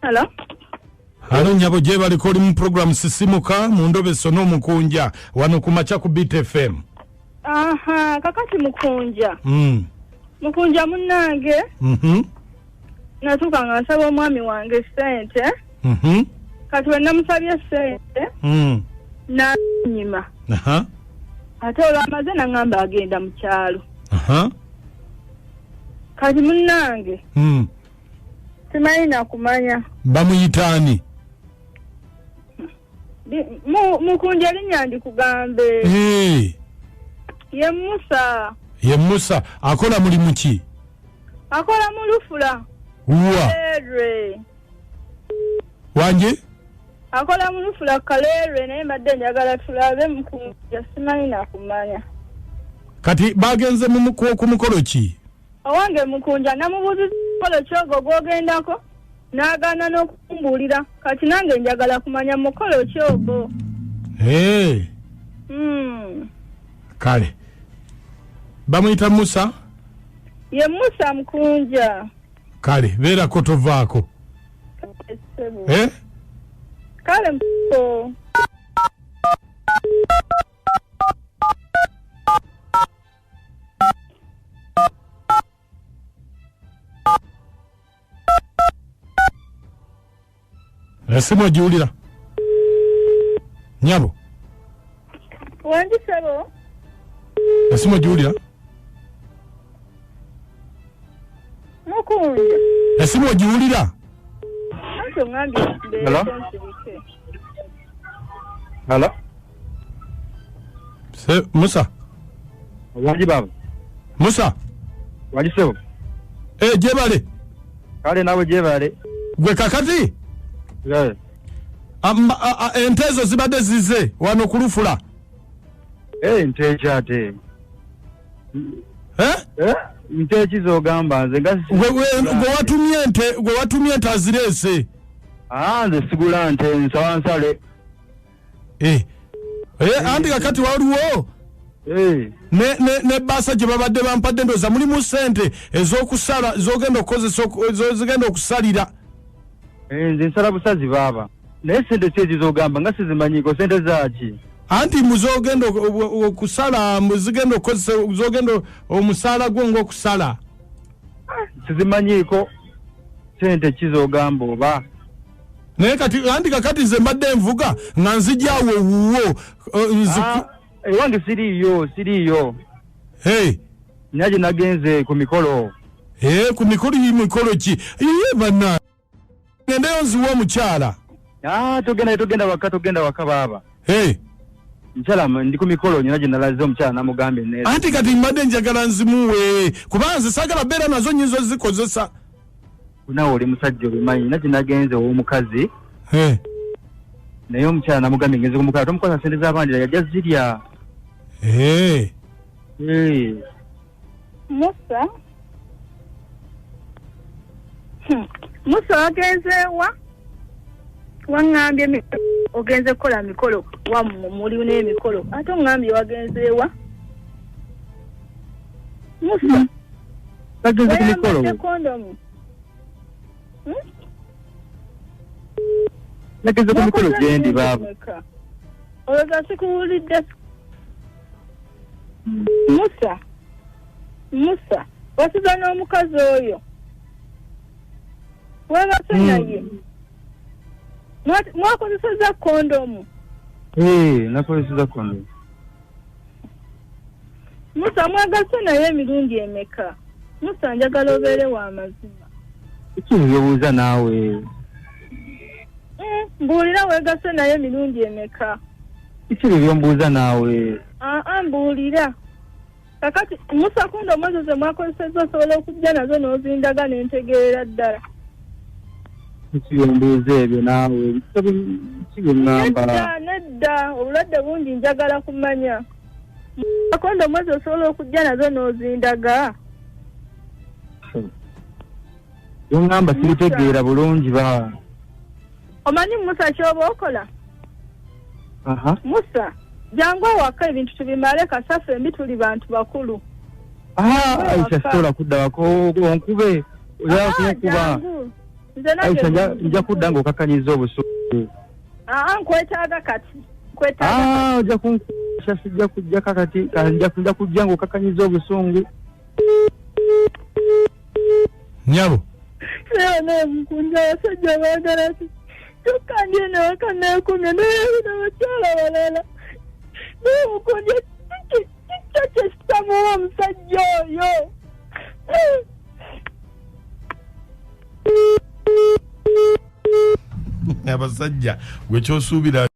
Hello. Halo nyabo je baliko oli mu program sisimuka mu ndobe sono mukunja wano kumacha ku Beat FM. Aha, kakati mukunja. Mukunja munange. Natuka ngasaba omwami wange sente. Kati wena musabye sente. Na nyima. Aha. Ate olwamaze nangamba agenda mu kyalo. Aha. Kati munange. Simanyi nakumanya. Bamuyitani. Mukunja linnya ndikugambe. Ye Musa. Ye Musa akola mulimu ki? Akola mu Lufula. Kalere. Wanje? Akola mu Lufula Kalere naye mbadde njagala tulabe mukunja simanyi nakumanya. Kati bagenze mu ku mukolo ki? Owange mukunja namubuuziza mukolo kyogo gwogendako n'agaana n'okukumbulira kati nange njagala kumanya mukolo kyogo. Kale bamuyita Musa? Ye Musa mukunja. Kale beera ko tovaako. Kale mpo. Esimu jiulira. Nyabo. Wanji sabo. Esimu jiulira. Mukunja. Esimu jiulira. Anto ngambi mbe. Hello? Hello? Musa. Wanji baba. Musa. Wanji sebo. Jebale. Kale nawe jebale. Gwe kakati? Yeah. Entezo zibadde zize wano ku Lufula. Ntecha ate. Ntechi zogamba nze ngasi. Gwe watumye ente azirese. Nze sigula nte nsawansale. Andi kakati waliwo. Ne basa gye babadde bampadde ndoza mulimu sente ez'okusala zogenda okukozesa zogenda okusalira. Nze nsala busazi baba. Naye sente kyezi zogamba nga sizimanyiko sente zaaki. Anti muzogenda okusala muzigenda okukozesa zogenda omusaala gwo ng'okusala. Sizimanyiko sente kizogamba oba. Naye kati anti kakati nze mbadde envuga nga nzijaawo wuuwo. Ewange siriyo. Nyaje nagenze ku mikolo. Ku mikolo ki? Bana. Ngendeyo nziwa omukyala. Togenda waka baba. Mchala ndi ku mikolo nyaje nalaze omukyala namugambe neza. Anti kati mbadde njagala nzimuwe. Kuba nze sagala beera nazo nyinzo zikozesa. Kunawo oli musajja obimanyi nyaje nagenze omukazi. Naye omukyala namugambe ngenze ku mukala tomukoza sente z'abandi yajja zirya. Musa. Musa wagenze wa? Wangambye ogenze kola mikolo wa muli n'emikolo. Ate ngambye wagenze wa? Musa. Wagenze ku mikolo. Kondomu. Nagenze ku mikolo gendi baba. Oza sikuwulidde. Musa. Wasiza n'omukazi oyo. Webase naye. Mwakozeseza kondomu. Nakozeseza kondomu. Musa mwagase naye emirundi emeka. Musa njagala obeere wa mazima. Ekibuuza naawe. Mbuulira wegase naye emirundi emeka. Ekibuuza naawe. Mbuulira. Kakati Musa kondomu ezo ze mwakozeseza osobola okujja nazo n'ozindaga n'entegeera ddala. Ekiyombuuza ebyo naawe kibingamba. Nedda obulwadde bungi njagala kumanya. Kondomu ezo osobola okujja nazo n'ozindaga. Yongamba siritegeera bulungi ba. Omanyi Musa ky'oba okola? Musa jangu awaka ebintu tubimale kasaffe mbi tuli bantu bakulu. Aisha sola kudda wako onkube. Oya kuba. nja kudda ng'okakkanyiza obusungu. Nkwetaaga kati. Ojja kunkwasa sijja kujjako kati nja kujja ng'okakkanyiza obusungu. Nyabo. Mukunda abasajja baagala ki? Tukandye nawaka neekumye n'abakyala balala. Mukunda kikyo kyesitamuwa omusajja oyo. Abasajja gwe kyosuubira